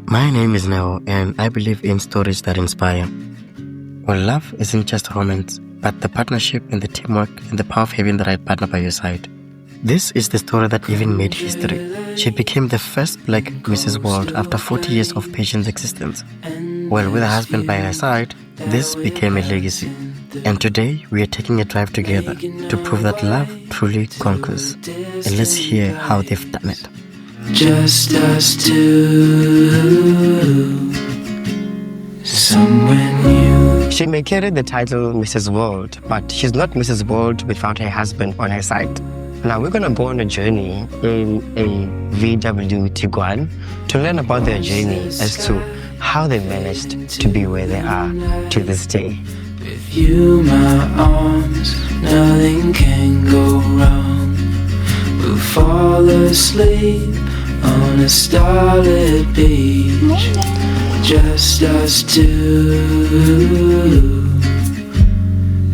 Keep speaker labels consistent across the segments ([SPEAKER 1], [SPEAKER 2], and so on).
[SPEAKER 1] My name is Neo, and I believe in stories that inspire. Well, love isn't just romance, but the partnership and the teamwork and the power of having the right partner by your side. This is the story that even made history. She became the first black Mrs. World after 40 years of pageant's existence. Well, with a husband by her side, this became a legacy. And today, we are taking a drive together to prove that love truly conquers. And let's hear how they've done it.
[SPEAKER 2] Just us two, somewhere new.
[SPEAKER 1] She may carry the title Mrs. World, but she's not Mrs. World without her husband on her side. Now we're gonna go on a journey in a VW Tiguan to learn about their journey as to how they managed to be where they are to this day.
[SPEAKER 2] With you, my arms, nothing can go wrong. We'll fall asleep on a starlit beach. Just us two,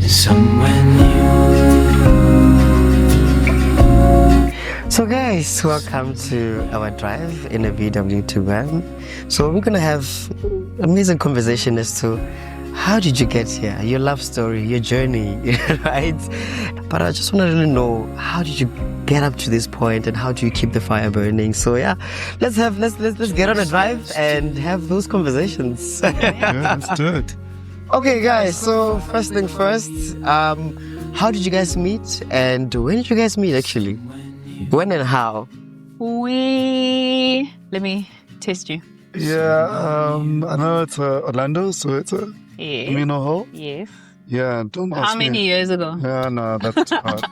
[SPEAKER 2] somewhere new.
[SPEAKER 1] So guys, welcome to our drive in a VW Tiguan. So we're gonna have amazing conversation as to how did you get here, your love story, your journey, right? But I just want to really know, how did you get up to this point and how do you keep the fire burning? So yeah, let's get on a drive and have those conversations.
[SPEAKER 3] Yeah, let's do it.
[SPEAKER 1] Okay guys, so first thing first, how did you guys meet and when did you guys meet actually? When and how?
[SPEAKER 4] Let me test you.
[SPEAKER 3] Yeah, I know it's Orlando, so it's a
[SPEAKER 4] Yeah.
[SPEAKER 3] Mino Hall.
[SPEAKER 4] Yes.
[SPEAKER 3] Yeah, don't ask
[SPEAKER 4] How
[SPEAKER 3] me.
[SPEAKER 4] many years ago?
[SPEAKER 3] Yeah, no, that's too hard.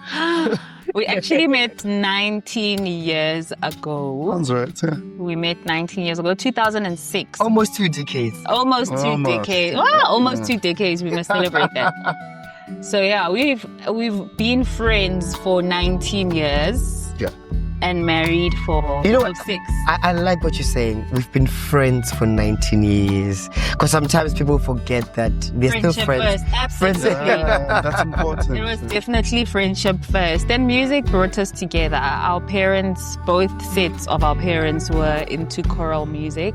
[SPEAKER 4] We actually met 19 years ago.
[SPEAKER 3] Sounds right, yeah.
[SPEAKER 4] We met 19 years ago, 2006.
[SPEAKER 1] Almost 2 decades.
[SPEAKER 4] Almost two
[SPEAKER 3] Almost.
[SPEAKER 4] decades. Wow, almost 2 decades. We must celebrate that. So yeah, we've been friends for 19 years.
[SPEAKER 3] Yeah.
[SPEAKER 4] And married for
[SPEAKER 1] You know what?
[SPEAKER 4] 6.
[SPEAKER 1] I like what you're saying. We've been friends for 19 years. Because sometimes people forget that they're still friends.
[SPEAKER 4] First, absolutely.
[SPEAKER 3] Yeah, that's important.
[SPEAKER 4] It was definitely friendship first. Then music brought us together. Our parents, both sets of our parents were into choral music.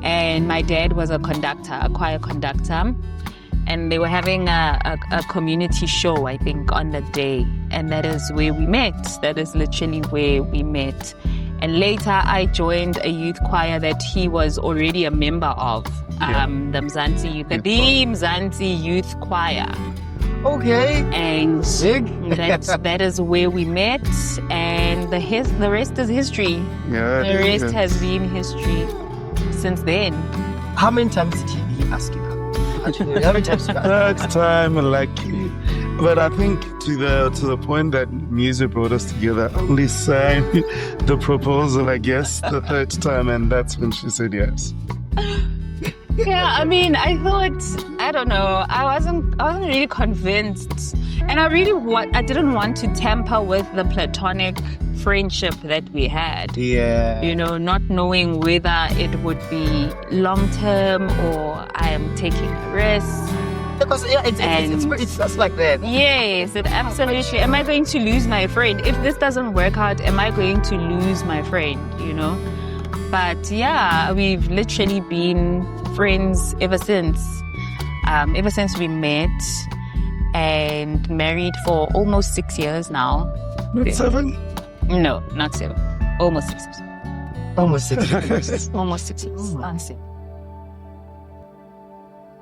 [SPEAKER 4] And my dad was a conductor, a choir conductor. And they were having a community show, I think, on the day. And that is where we met. That is literally where we met. And later I joined a youth choir that he was already a member of, the Mzansi Youth Choir.
[SPEAKER 1] Okay.
[SPEAKER 4] And
[SPEAKER 1] Sick.
[SPEAKER 4] that is where we met. And the rest is history.
[SPEAKER 3] Yeah,
[SPEAKER 4] The rest has been history since then.
[SPEAKER 1] How many times did he ask you? How many times did you ask?
[SPEAKER 3] Third time, lucky. But I think to the point that music brought us together, I only sang the proposal, I guess, the third time, and that's when she said yes.
[SPEAKER 4] Yeah, I mean, I don't know, I wasn't really convinced. And I didn't want to tamper with the platonic friendship that we had.
[SPEAKER 1] Yeah.
[SPEAKER 4] You know, not knowing whether it would be long term or I am taking a risk.
[SPEAKER 1] Because it's just like that.
[SPEAKER 4] Yes, it absolutely. Am I going to lose my friend? If this doesn't work out, am I going to lose my friend? You know? But yeah, we've literally been friends ever since we met and married for almost 6 years now.
[SPEAKER 3] Not 7?
[SPEAKER 4] No, not 7. Almost 6 years.
[SPEAKER 1] Almost 6 years.
[SPEAKER 4] Almost 6 years. Honestly.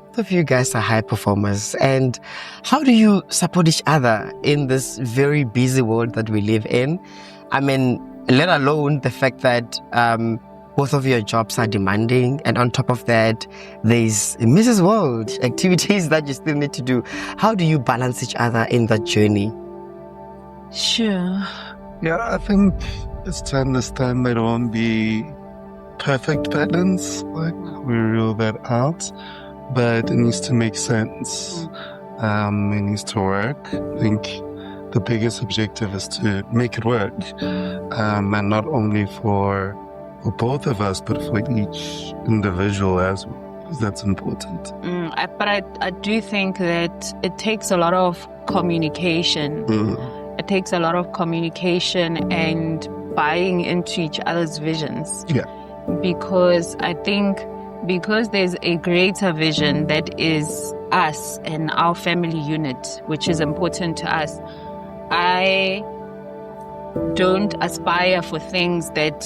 [SPEAKER 1] Both of you guys are high performers, and how do you support each other in this very busy world that we live in? I mean, let alone the fact that both of your jobs are demanding, and on top of that, there's Mrs. World activities that you still need to do. How do you balance each other in that journey?
[SPEAKER 4] Sure.
[SPEAKER 3] Yeah, I think it's to understand there won't be perfect balance, like we rule that out, but it needs to make sense. It needs to work. I think the biggest objective is to make it work, and not only for both of us, but for each individual as well, because that's important.
[SPEAKER 4] But I do think that it takes a lot of communication. It takes a lot of communication and buying into each other's visions.
[SPEAKER 3] Yeah.
[SPEAKER 4] because I think because there's a greater vision that is us and our family unit, which is important to us, I don't aspire for things that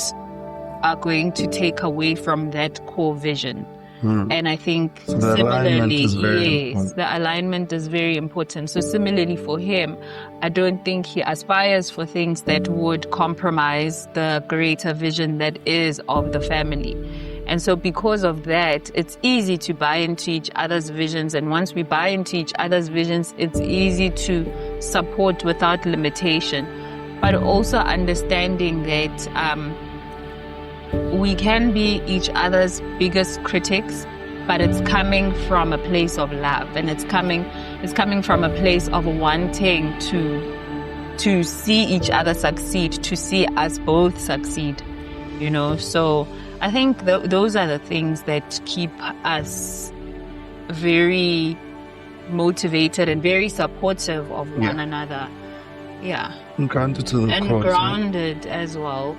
[SPEAKER 4] are going to take away from that core vision. And I think
[SPEAKER 3] So the alignment
[SPEAKER 4] similarly,
[SPEAKER 3] is very
[SPEAKER 4] yes,
[SPEAKER 3] important.
[SPEAKER 4] the alignment is very important. So similarly for him, I don't think he aspires for things that would compromise the greater vision that is of the family. And so because of that, it's easy to buy into each other's visions. And once we buy into each other's visions, it's easy to support without limitation. But also understanding that we can be each other's biggest critics, but it's coming from a place of love, and it's coming from a place of wanting to see each other succeed, to see us both succeed, you know. So I think those are the things that keep us very motivated and very supportive of one another. Yeah.
[SPEAKER 3] And grounded to the
[SPEAKER 4] And
[SPEAKER 3] cause.
[SPEAKER 4] grounded as well,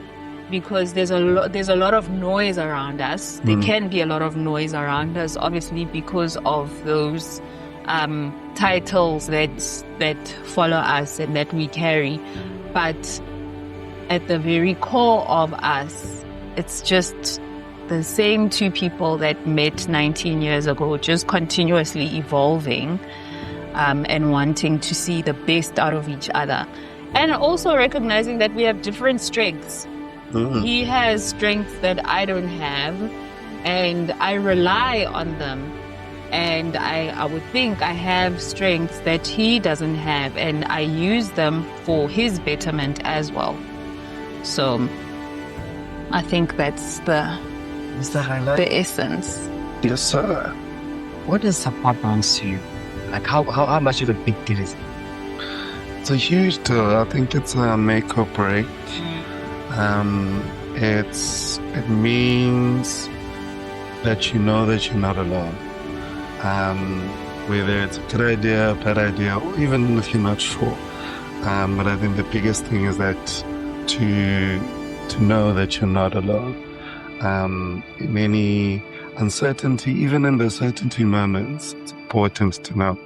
[SPEAKER 4] because there's a lot of noise around us. There can be a lot of noise around us, obviously, because of those titles that follow us and that we carry. But at the very core of us, it's just the same two people that met 19 years ago, just continuously evolving and wanting to see the best out of each other. And also recognizing that we have different strengths. He has strengths that I don't have, and I rely on them. And I would think I have strengths that he doesn't have, and I use them for his betterment as well. So I think that's
[SPEAKER 5] Mr. Highlight,
[SPEAKER 4] the essence.
[SPEAKER 3] Yes, sir.
[SPEAKER 5] what does support means to you? Like how much of a big deal is it?
[SPEAKER 3] It's a huge deal. I think it's a make or break. It means that you know that you're not alone. Whether it's a good idea, a bad idea, or even if you're not sure. But I think the biggest thing is that to know that you're not alone. In any uncertainty, even in the certainty moments, it's important to know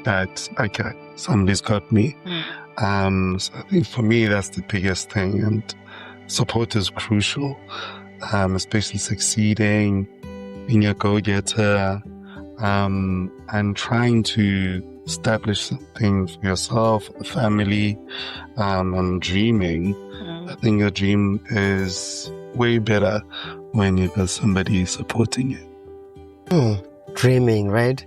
[SPEAKER 3] that, okay, somebody's got me. So I think for me, that's the biggest thing. And support is crucial, especially succeeding, being a go-getter, and trying to establish something for yourself, a family, and dreaming. I think a dream is way better when you've got somebody supporting you.
[SPEAKER 5] Dreaming, right?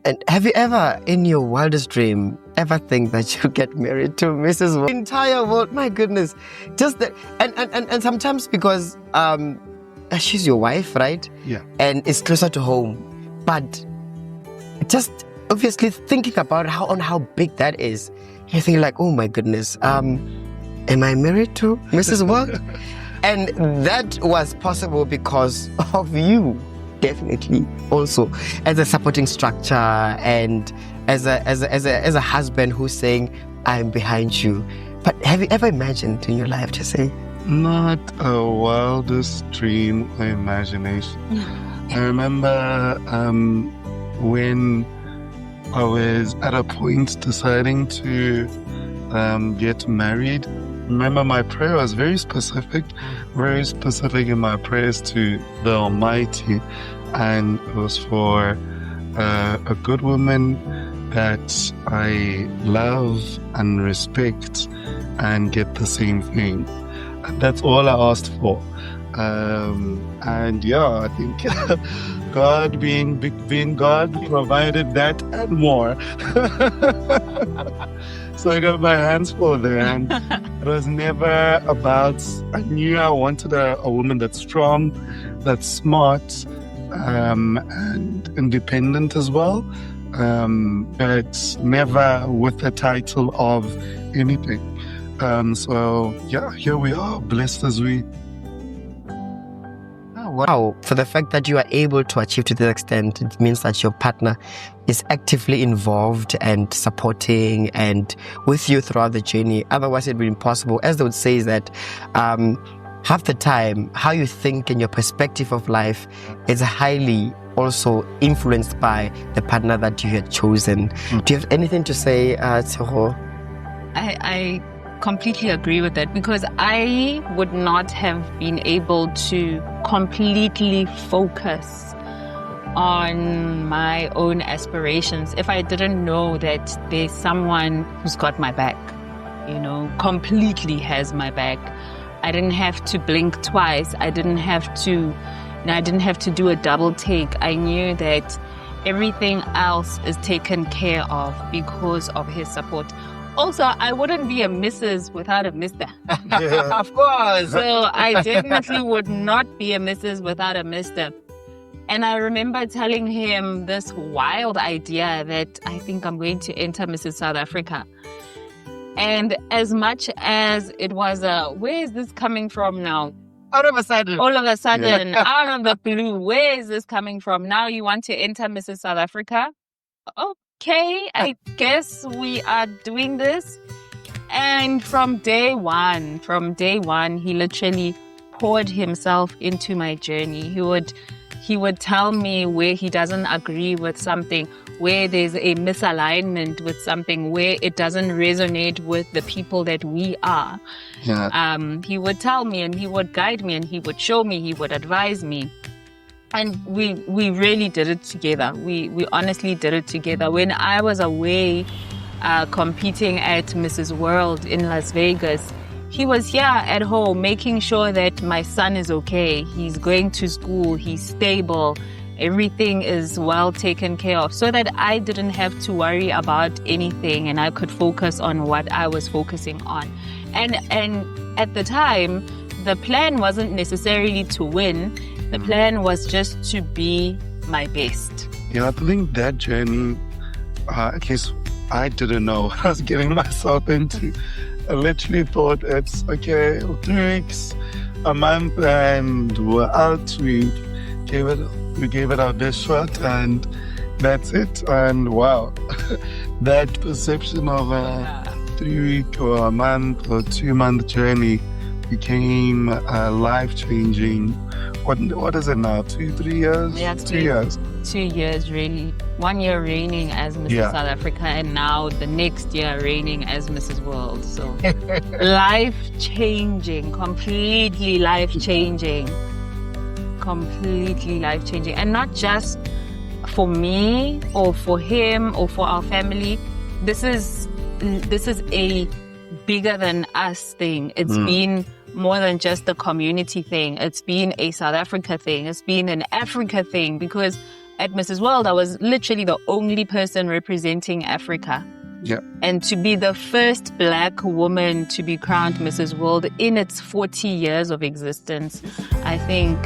[SPEAKER 5] And have you ever, in your wildest dream, ever think that you'll get married to Mrs. World? Entire world, my goodness. Just that, and sometimes because she's your wife, right?
[SPEAKER 3] Yeah.
[SPEAKER 5] And it's closer to home. But just obviously thinking about how big that is, you think like, oh my goodness, am I married to Mrs. World? And that was possible because of you. Definitely also as a supporting structure and as a husband who's saying, I'm behind you. But have you ever imagined in your life to say?
[SPEAKER 3] Not a wildest dream or imagination. I remember when I was at a point deciding to get married. Remember, my prayer was very specific in my prayers to the Almighty, and it was for a good woman that I love and respect and get the same thing. And that's all I asked for. And yeah, I think God being God provided that and more. So I got my hands full there, and it was never about, I knew I wanted a woman that's strong, that's smart, and independent as well, but never with the title of anything. So yeah, here we are, blessed as we.
[SPEAKER 5] Wow, for the fact that you are able to achieve to this extent, it means that your partner is actively involved and supporting and with you throughout the journey. Otherwise, it would be impossible. As they would say, is that half the time, how you think and your perspective of life is highly also influenced by the partner that you had chosen. Do you have anything to say, Tseho?
[SPEAKER 4] I completely agree with that, because I would not have been able to completely focus on my own aspirations if I didn't know that there's someone who's got my back, completely has my back. I didn't have to blink twice. I didn't have to do a double take. I knew that everything else is taken care of because of his support. Also, I wouldn't be a Mrs. without a Mr.
[SPEAKER 5] Of course.
[SPEAKER 4] So I definitely would not be a Mrs. without a Mr. And I remember telling him this wild idea that I think I'm going to enter Mrs. South Africa. And as much as it was where is this coming from now?
[SPEAKER 5] All of a sudden,
[SPEAKER 4] out of the blue, where is this coming from? Now you want to enter Mrs. South Africa? Okay, I guess we are doing this. And from day one, he literally poured himself into my journey. He would tell me where he doesn't agree with something, where there's a misalignment with something, where it doesn't resonate with the people that we are.
[SPEAKER 3] Yeah.
[SPEAKER 4] He would tell me, and he would guide me, and he would show me, he would advise me. And we really did it together. We honestly did it together. When I was away competing at Mrs. World in Las Vegas, he was here at home making sure that my son is okay. He's going to school, he's stable, everything is well taken care of, so that I didn't have to worry about anything and I could focus on what I was focusing on. And at the time, the plan wasn't necessarily to win. The plan was just to be my best.
[SPEAKER 3] Yeah, I think that journey, at least I didn't know what I was getting myself into. I literally thought it's okay, 3 weeks, a month, and we're out. We gave it our best shot, and that's it. And wow, that perception of a 3-week or a month or 2-month journey became life-changing. What is it now? 2-3 years?
[SPEAKER 4] Yeah,
[SPEAKER 3] 2 years.
[SPEAKER 4] 2 years, really. 1 year reigning as Mrs. South Africa, and now the next year reigning as Mrs. World. So life-changing, completely life-changing. Completely life-changing. And not just for me or for him or for our family. This is a bigger than us thing. It's been more than just a community thing. It's been a South Africa thing. It's been an Africa thing, because at Mrs. World, I was literally the only person representing Africa.
[SPEAKER 3] Yeah.
[SPEAKER 4] And to be the first Black woman to be crowned Mrs. World in its 40 years of existence, I think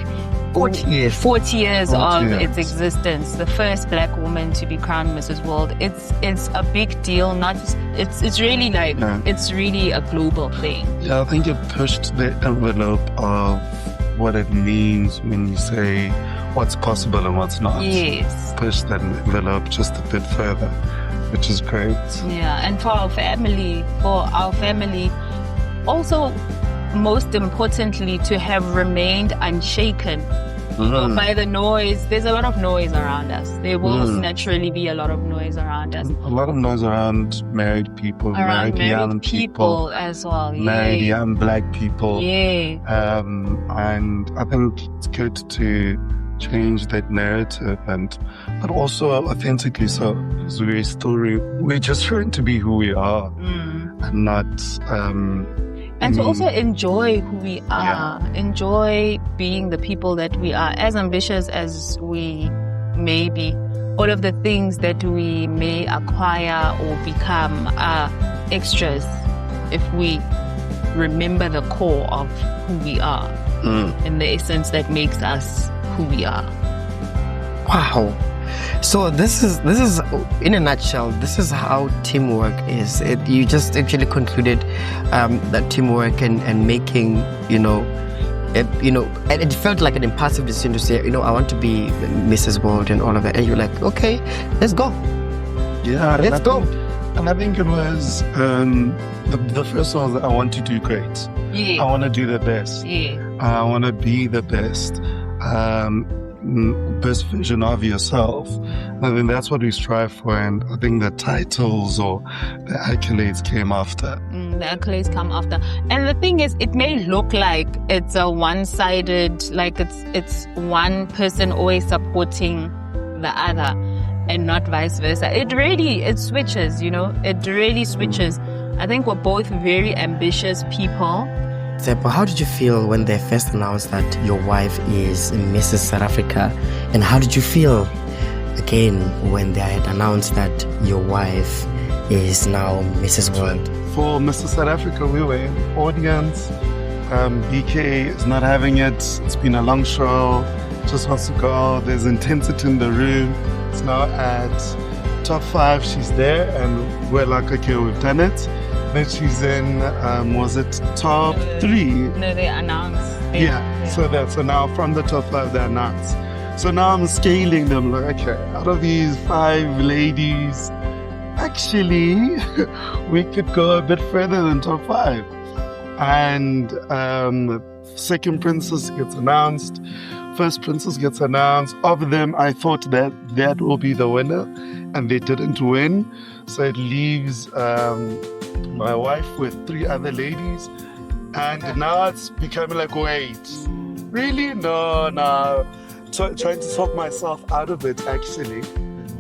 [SPEAKER 5] 40 years.
[SPEAKER 4] 40 years
[SPEAKER 3] 40
[SPEAKER 4] of
[SPEAKER 3] years.
[SPEAKER 4] its existence, the first Black woman to be crowned Mrs. World. It's a big deal. It's really like it's really a global thing.
[SPEAKER 3] Yeah, I think it pushed the envelope of what it means when you say what's possible and what's not.
[SPEAKER 4] Yes.
[SPEAKER 3] Pushed that envelope just a bit further, which is great.
[SPEAKER 4] Yeah, and for our family, also, most importantly, to have remained unshaken by the noise. There's a lot of noise around us. There will naturally be a lot of noise around us.
[SPEAKER 3] A lot of noise around married people,
[SPEAKER 4] Around
[SPEAKER 3] married young
[SPEAKER 4] married
[SPEAKER 3] people,
[SPEAKER 4] as well.
[SPEAKER 3] married
[SPEAKER 4] Yeah.
[SPEAKER 3] young Black people.
[SPEAKER 4] Yeah.
[SPEAKER 3] And I think it's good to change that narrative, but also authentically so. Because we're just trying to be who we are and not
[SPEAKER 4] and to also enjoy who we are, enjoy being the people that we are, as ambitious as we may be. All of the things that we may acquire or become are extras if we remember the core of who we are and the essence that makes us who we are.
[SPEAKER 5] Wow. So this is in a nutshell, this is how teamwork is. You just actually concluded that teamwork and making, and it felt like an impulsive decision to say, I want to be Mrs. World and all of that. And you're like, okay, let's go.
[SPEAKER 3] Yeah,
[SPEAKER 5] Let's go.
[SPEAKER 3] And I think it was the first one was, I want to do great. I want to do the best. I want to be the best. Best version of yourself. I mean, that's what we strive for, and I think the titles or the accolades came after.
[SPEAKER 4] The accolades come after. And the thing is, it may look like it's a one-sided, like it's one person always supporting the other and not vice versa. It switches, it really switches. I think we're both very ambitious people.
[SPEAKER 5] Zeppo, how did you feel when they first announced that your wife is Mrs. South Africa? And how did you feel again when they had announced that your wife is now Mrs. World?
[SPEAKER 3] For Mrs. South Africa, we were in the audience. BK is not having it. It's been a long show. Just wants to go. There's intensity in the room. It's now at top 5. She's there, and we're like, okay, we've done it. Then she's in, was it top 3?
[SPEAKER 4] No, they announced.
[SPEAKER 3] Yeah. So now from the top 5, they announced. So now I'm scaling them, like, okay, out of these 5 ladies, actually, we could go a bit further than top 5. And second princess gets announced. First princess gets announced. Of them, I thought that will be the winner, and they didn't win. So it leaves my wife with 3 other ladies. And now it's becoming like, wait, really? No. Trying to talk myself out of it, actually.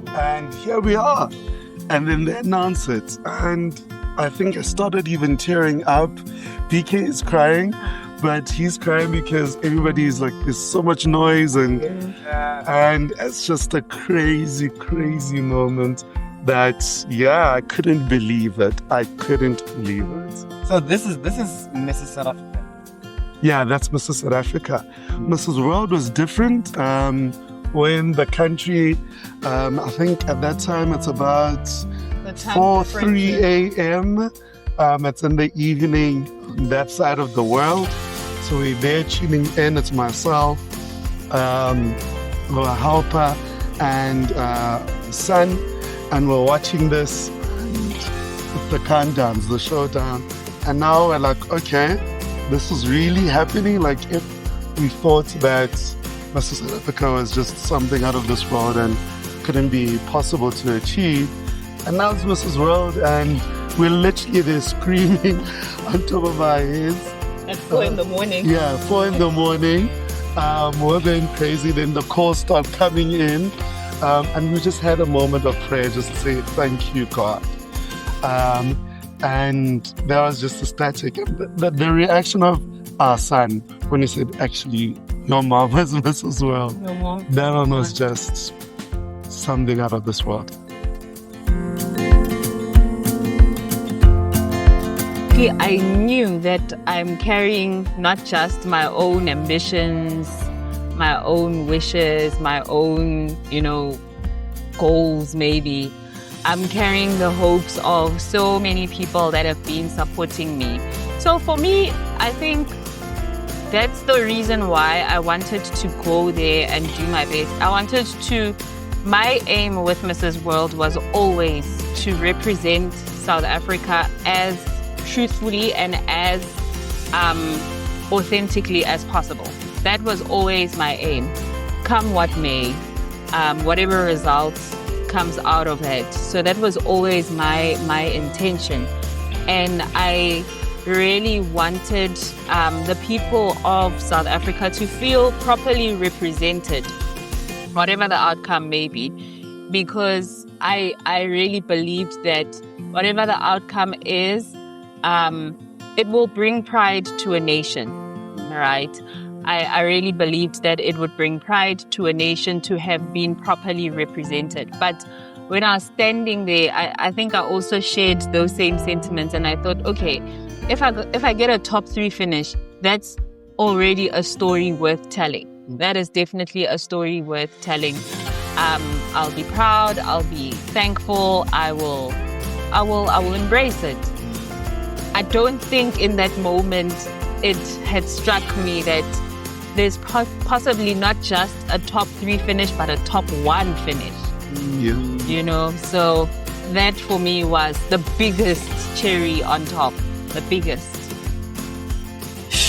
[SPEAKER 3] And here we are. And then they announce it. And I think I started even tearing up. BK is crying. But he's crying because everybody's like, there's so much noise, and it's just a crazy, crazy moment that, I couldn't believe it. I couldn't believe it.
[SPEAKER 6] So this is Mrs. South Africa.
[SPEAKER 3] Yeah, that's Mrs. South Africa. Mrs. World was different. When the country, I think at that time it's about 4:03 a.m. It's in the evening on that side of the world. So we're there tuning in. It's myself, our helper, and son, and we're watching this. It's the countdowns, the showdown, and now we're like, okay, this is really happening. Like, if we thought that Mrs. South Africa was just something out of this world and couldn't be possible to achieve, and now it's Mrs. World, and we're literally there screaming on top of our heads.
[SPEAKER 4] At 4 in the morning.
[SPEAKER 3] Yeah, 4 in the morning. We're going crazy. Then the calls start coming in. And we just had a moment of prayer just to say, thank you, God. And that was just ecstatic. The reaction of our son when he said, actually, your mom was Mrs. World.
[SPEAKER 4] Your mom.
[SPEAKER 3] That one was just something out of this world.
[SPEAKER 4] I knew that I'm carrying not just my own ambitions, my own wishes, my own, goals maybe. I'm carrying the hopes of so many people that have been supporting me. So for me, I think that's the reason why I wanted to go there and do my best. My aim with Mrs. World was always to represent South Africa as truthfully and as authentically as possible. That was always my aim. Come what may, whatever results comes out of it. So that was always my intention. And I really wanted the people of South Africa to feel properly represented, whatever the outcome may be, because I really believed that whatever the outcome is, it will bring pride to a nation, right? I really believed that it would bring pride to a nation to have been properly represented. But when I was standing there, I think I also shared those same sentiments, and I thought, okay, if I get a top 3 finish, that's already a story worth telling. That is definitely a story worth telling. I'll be proud. I'll be thankful. I will embrace it. I don't think in that moment it had struck me that there's possibly not just a top 3 finish, but a top 1 finish.
[SPEAKER 3] Yeah.
[SPEAKER 4] So that for me was the biggest cherry on top, the biggest.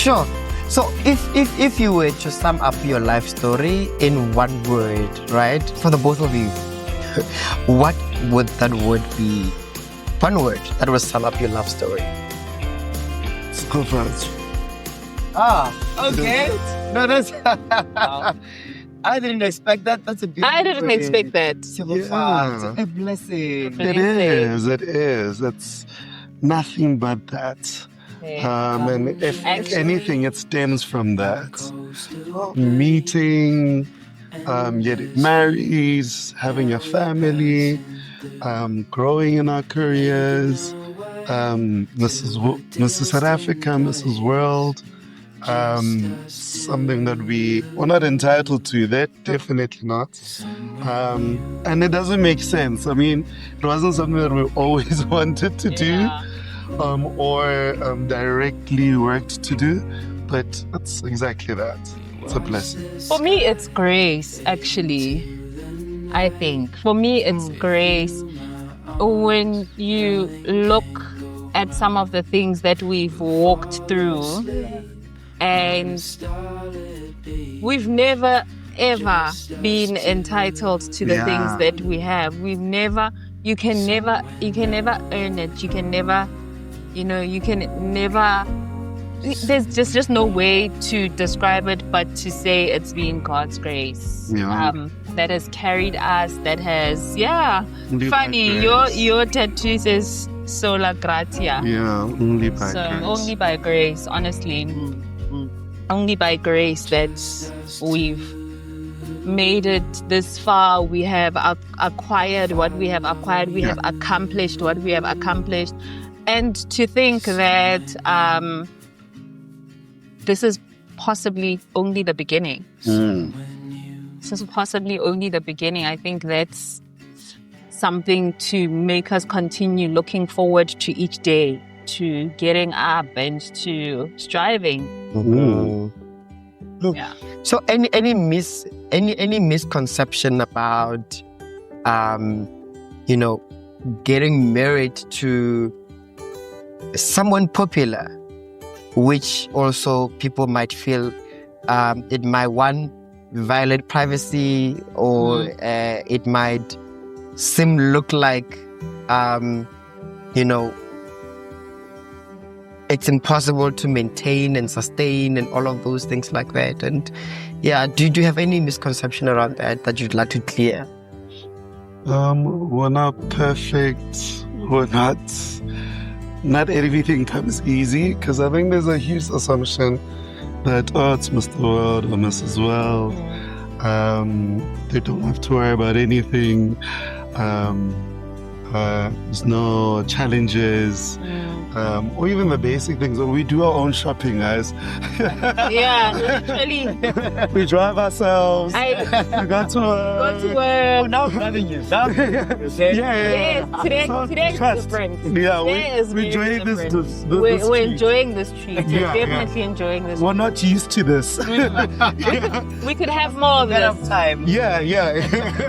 [SPEAKER 5] Sure. So if you were to sum up your life story in one word, right, for the both of you, what would that word be? One word that will sum up your love story.
[SPEAKER 3] So fast.
[SPEAKER 5] Okay. No, that's. I didn't expect that. That's a beautiful
[SPEAKER 4] I didn't
[SPEAKER 5] word.
[SPEAKER 4] expect that.
[SPEAKER 3] Yeah.
[SPEAKER 5] A blessing.
[SPEAKER 3] It is. It is. It's nothing but that. And if
[SPEAKER 4] Actually-
[SPEAKER 3] anything, it stems from that. Meeting, getting married, having a family, growing in our careers. Mrs. South Africa, Mrs. World. Something that we're not entitled to. That definitely not. And it doesn't make sense. I mean, it wasn't something that we always wanted to do. Or directly worked to do, but it's exactly that. It's a blessing.
[SPEAKER 4] For me, it's grace, actually. I think. For me, it's grace. When you look at some of the things that we've walked through, and we've never, ever been entitled to the things that we have. You can never earn it. You can never, there's just no way to describe it but to say it's been God's grace that has carried us, that has funny, your tattoo says sola gratia.
[SPEAKER 3] Only by
[SPEAKER 4] So
[SPEAKER 3] grace.
[SPEAKER 4] only by grace, honestly. Only by grace that we've made it this far. We have acquired what we have acquired. We have accomplished what we have accomplished. And to think that this is possibly only the beginning. This is possibly only the beginning. I think that's something to make us continue looking forward to each day, to getting up and to striving. Yeah.
[SPEAKER 5] So any misconception about getting married to someone popular, which also people might feel it might violate privacy, or it might look like it's impossible to maintain and sustain and all of those things like that. And do you have any misconception around that you'd like to clear?
[SPEAKER 3] We're not perfect. We're not everything comes easy, because I think there's a huge assumption that it's Mr. World or Mrs. World. They don't have to worry about anything. There's no challenges, or even the basic things. We do our own shopping, guys.
[SPEAKER 4] Literally.
[SPEAKER 3] We drive ourselves.
[SPEAKER 4] I
[SPEAKER 3] We go to work.
[SPEAKER 4] go to work.
[SPEAKER 6] Now driving you. Now
[SPEAKER 4] Yes, today is
[SPEAKER 3] Trust.
[SPEAKER 4] different.
[SPEAKER 3] Yeah,
[SPEAKER 4] Today is
[SPEAKER 3] we're
[SPEAKER 4] very
[SPEAKER 3] enjoying this.
[SPEAKER 4] different.
[SPEAKER 3] This
[SPEAKER 4] We're
[SPEAKER 3] treat.
[SPEAKER 4] enjoying this treat. We're
[SPEAKER 3] Yeah,
[SPEAKER 4] definitely enjoying this.
[SPEAKER 3] We're not used to this.
[SPEAKER 4] We could have more of this.
[SPEAKER 6] time.
[SPEAKER 3] Yeah.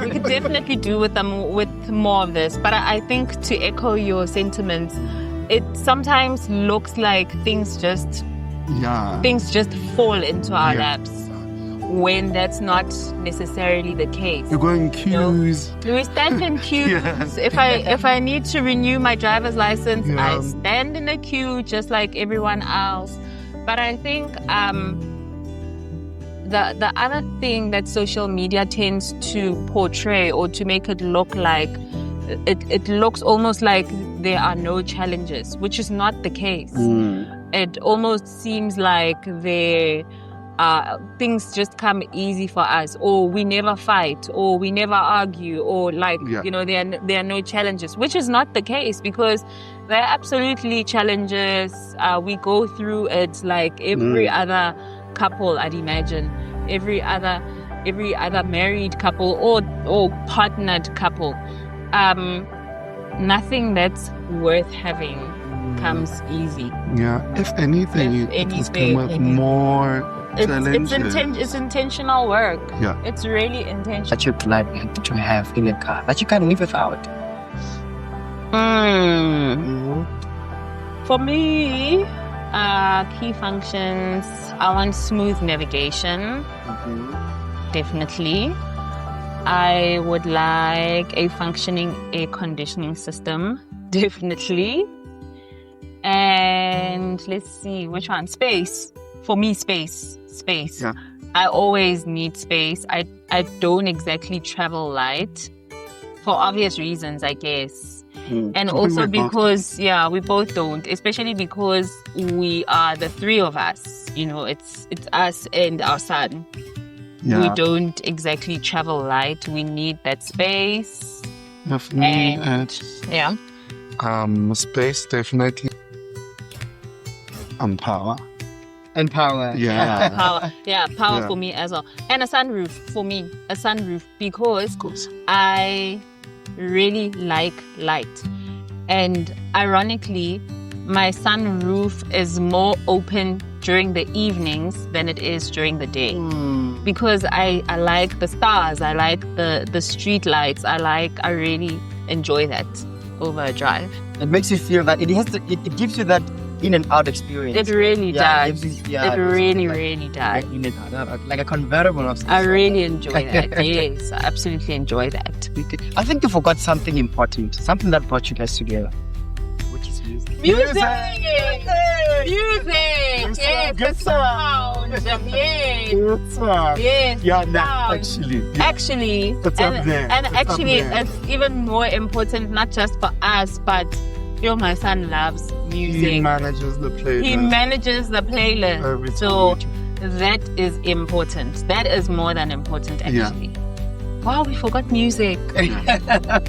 [SPEAKER 4] We could definitely do with more of this. But I think, to echo your sentiments, it sometimes looks like things just fall into our laps, when that's not necessarily the case.
[SPEAKER 3] You're going queues.
[SPEAKER 4] We stand in queues.
[SPEAKER 3] Yeah.
[SPEAKER 4] If I need to renew my driver's license,
[SPEAKER 3] Yeah.
[SPEAKER 4] I stand in a queue just like everyone else. But I think the other thing that social media tends to portray, or to make it look like, it looks almost like there are no challenges, which is not the case. It almost seems like things just come easy for us, or we never fight, or we never argue, or there are no challenges, which is not the case, because there are absolutely challenges. We go through it like every other couple, I'd imagine, every other married couple or partnered couple. Nothing that's worth having comes easy.
[SPEAKER 3] Yeah. If anything, it has come up more challenges.
[SPEAKER 4] It's intentional work.
[SPEAKER 3] Yeah.
[SPEAKER 4] It's really intentional.
[SPEAKER 5] That you'd like to have in a car that you can't live without?
[SPEAKER 4] For me, Key functions. I want smooth navigation. Definitely. I would like a functioning air conditioning system. Definitely. And let's see, which one? Space. For me, space.
[SPEAKER 3] Yeah.
[SPEAKER 4] I always need space. I don't exactly travel light for obvious reasons, I guess. And also because, we both don't, especially because we are the three of us. You know, it's us and our son.
[SPEAKER 3] Yeah.
[SPEAKER 4] We don't exactly travel light. We need that space.
[SPEAKER 3] Yeah, for me,
[SPEAKER 4] Yeah.
[SPEAKER 3] space definitely. Power.
[SPEAKER 5] And power.
[SPEAKER 3] Yeah.
[SPEAKER 4] Power. Yeah, power
[SPEAKER 3] Yeah.
[SPEAKER 4] for me as well. And a sunroof for me. A sunroof because
[SPEAKER 3] Of course.
[SPEAKER 4] I really like light. And ironically, my sunroof is more open during the evenings than it is during the day. Because I like the stars, I like the street lights, I really enjoy that over a drive.
[SPEAKER 5] It makes you feel that it gives you that in and out experience.
[SPEAKER 4] It really does. It really does.
[SPEAKER 5] In and out, like a convertible of
[SPEAKER 4] I really enjoy that. Yes, I absolutely enjoy that.
[SPEAKER 5] I think you forgot something important, something that brought you guys together, which is music.
[SPEAKER 4] Music! Yes, the sound. Yes. Yes.
[SPEAKER 3] Yeah,
[SPEAKER 4] the
[SPEAKER 3] nah,
[SPEAKER 4] sound.
[SPEAKER 3] actually.
[SPEAKER 4] Actually,
[SPEAKER 3] It's up there.
[SPEAKER 4] and
[SPEAKER 3] It's up
[SPEAKER 4] actually,
[SPEAKER 3] there.
[SPEAKER 4] it's even more important, not just for us, but my son loves
[SPEAKER 3] He
[SPEAKER 4] music.
[SPEAKER 3] manages the playlist.
[SPEAKER 4] He manages the playlist.
[SPEAKER 3] Every time.
[SPEAKER 4] So that is important. That is more than important, actually. Wow, we forgot music.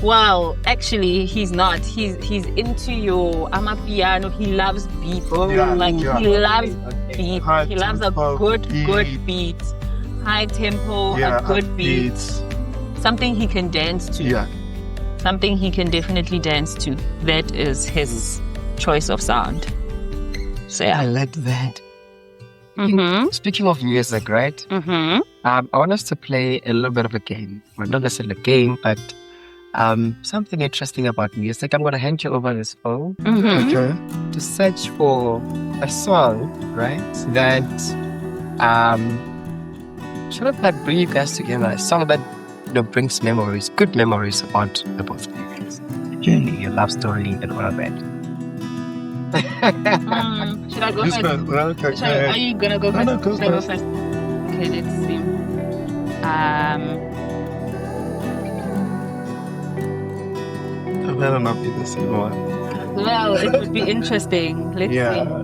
[SPEAKER 4] Well, actually, he's not. He's into your amapiano. He loves beat. He loves beat.
[SPEAKER 3] High
[SPEAKER 4] He loves a
[SPEAKER 3] tempo
[SPEAKER 4] good
[SPEAKER 3] beat.
[SPEAKER 4] beat. High tempo,
[SPEAKER 3] Yeah,
[SPEAKER 4] a good beat.
[SPEAKER 3] beats.
[SPEAKER 4] Something he can dance to.
[SPEAKER 3] Yeah.
[SPEAKER 4] Something he can definitely dance to. That is his choice of sound. So
[SPEAKER 5] I
[SPEAKER 4] yeah.
[SPEAKER 5] like that.
[SPEAKER 4] Mm-hmm.
[SPEAKER 5] Speaking of music, right?
[SPEAKER 4] Mm-hmm.
[SPEAKER 5] I want us to play a little bit of a game. Well, not necessarily a game, but something interesting about music. I'm going to hand you over this phone
[SPEAKER 4] Mm-hmm.
[SPEAKER 3] Okay.
[SPEAKER 5] to search for a song, right? That sort of like bring you guys together. A song that brings memories, good memories about the both of you guys. Journey, your love story, and all of that.
[SPEAKER 4] Should I go
[SPEAKER 3] Just
[SPEAKER 4] first?
[SPEAKER 3] go. Okay,
[SPEAKER 4] Are you gonna go
[SPEAKER 3] No,
[SPEAKER 4] first?
[SPEAKER 3] no, go
[SPEAKER 4] Should I go
[SPEAKER 3] first.
[SPEAKER 4] first? Okay, let's see.
[SPEAKER 3] That better not be the same one.
[SPEAKER 4] Well, it would be interesting. Let's
[SPEAKER 3] Yeah.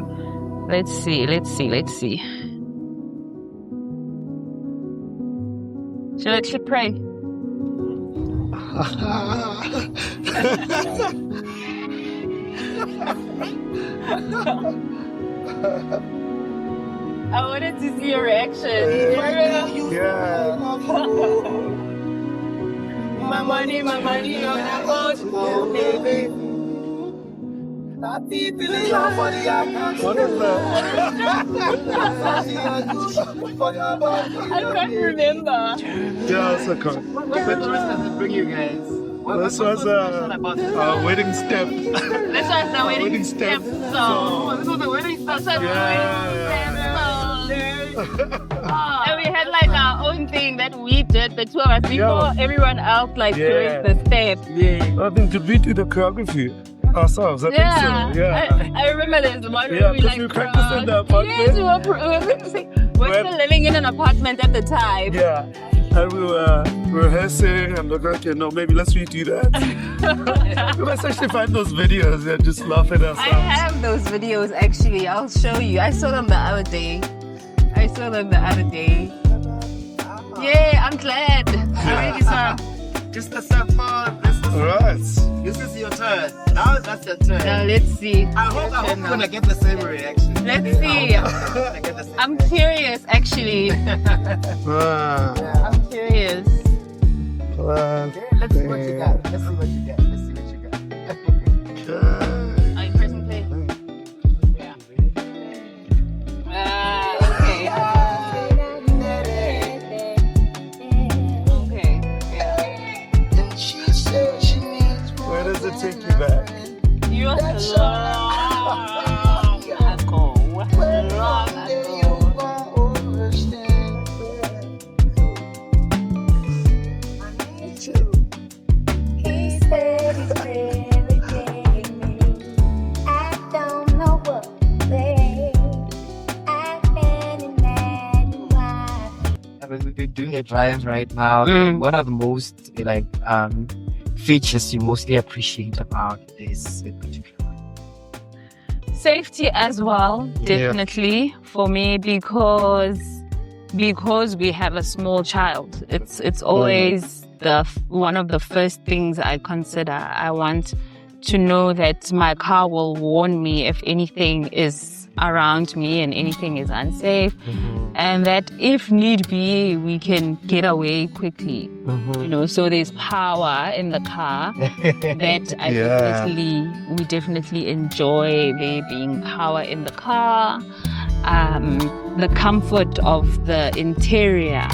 [SPEAKER 4] see. Let's see. Should I click pray? I wanted to see your reaction.
[SPEAKER 3] Yeah.
[SPEAKER 4] My money on the boat.
[SPEAKER 3] What is that?
[SPEAKER 4] I can't remember.
[SPEAKER 3] Yeah, it's a con.
[SPEAKER 5] Which does it bring you guys?
[SPEAKER 3] This was a wedding step.
[SPEAKER 4] This was the wedding step song.
[SPEAKER 5] This was the wedding
[SPEAKER 4] This was the wedding step song.
[SPEAKER 5] song.
[SPEAKER 4] And we had like our own thing that we did, the two of us, before everyone else like doing the step.
[SPEAKER 3] I think did we do the choreography ourselves? I think so. Yeah.
[SPEAKER 4] I remember there's one
[SPEAKER 3] Yeah,
[SPEAKER 4] where we
[SPEAKER 3] 'cause
[SPEAKER 4] like
[SPEAKER 3] we practiced in the apartment.
[SPEAKER 4] Yes, we were practicing. We're still living in an apartment at the time.
[SPEAKER 3] Yeah. And we were rehearsing and we're okay, no, maybe let's redo that. Let's actually find those videos and just laugh at ourselves.
[SPEAKER 4] I have those videos actually. I'll show you. I saw them the other day. Yeah, I'm glad. I really saw.
[SPEAKER 6] Just a step forward.
[SPEAKER 3] Alright.
[SPEAKER 6] This is your turn. Now that's your turn.
[SPEAKER 4] Now let's see.
[SPEAKER 6] I hope you're gonna get the same reaction.
[SPEAKER 4] Let's see. I'm curious actually. I'm curious.
[SPEAKER 6] Let's see what you got. Let's see what you got.
[SPEAKER 4] Are you pressing play? Yeah. Okay. Okay. Yeah.
[SPEAKER 3] Where does it take you back?
[SPEAKER 4] You're long ago.
[SPEAKER 5] your drive right now, what are the most features you mostly appreciate about this in particular?
[SPEAKER 4] Safety as well, definitely for me, because we have a small child. It's always one of the first things I consider. I want to know that my car will warn me if anything is around me and anything is unsafe, and that if need be, we can get away quickly. So there's power in the car that we definitely enjoy, there being power in the car, the comfort of the interior,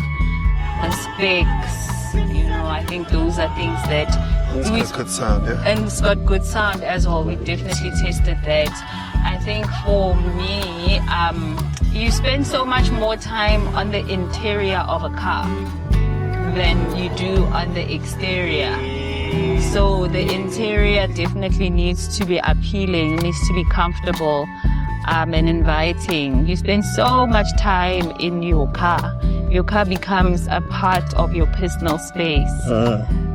[SPEAKER 4] the specs. I think those are things that
[SPEAKER 3] It's got good sound, yeah.
[SPEAKER 4] and it's got good sound as well. We definitely tested that. I think for me, you spend so much more time on the interior of a car than you do on the exterior. So the interior definitely needs to be appealing, needs to be comfortable and inviting. You spend so much time in your car. Your car becomes a part of your personal space.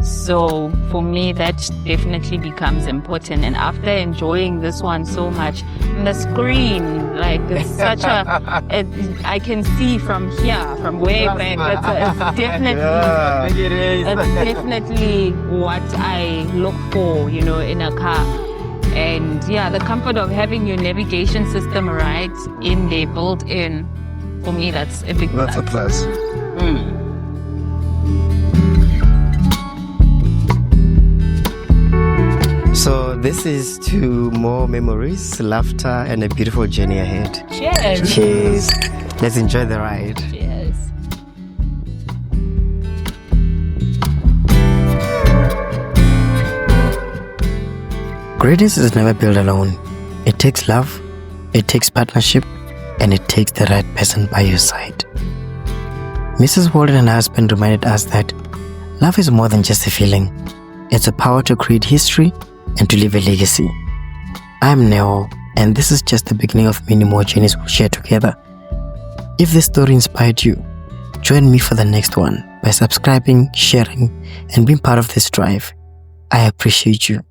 [SPEAKER 4] So for me, that definitely becomes important. And after enjoying this one so much, the screen, like it's such I can see from here, from way back. It's definitely what I look for, in a car. And the comfort of having your navigation system right in there, built in, for me, that's a big plus.
[SPEAKER 3] That's a plus.
[SPEAKER 5] So this is to more memories, laughter, and a beautiful journey ahead.
[SPEAKER 4] Cheers.
[SPEAKER 5] Cheers. Let's enjoy the ride.
[SPEAKER 4] Cheers.
[SPEAKER 1] Greatness is never built alone. It takes love, it takes partnership, and it takes the right person by your side. Mrs. Walden and her husband reminded us that love is more than just a feeling. It's a power to create history and to leave a legacy. I'm Neo, and this is just the beginning of many more journeys we'll share together. If this story inspired you, join me for the next one by subscribing, sharing, and being part of this drive. I appreciate you.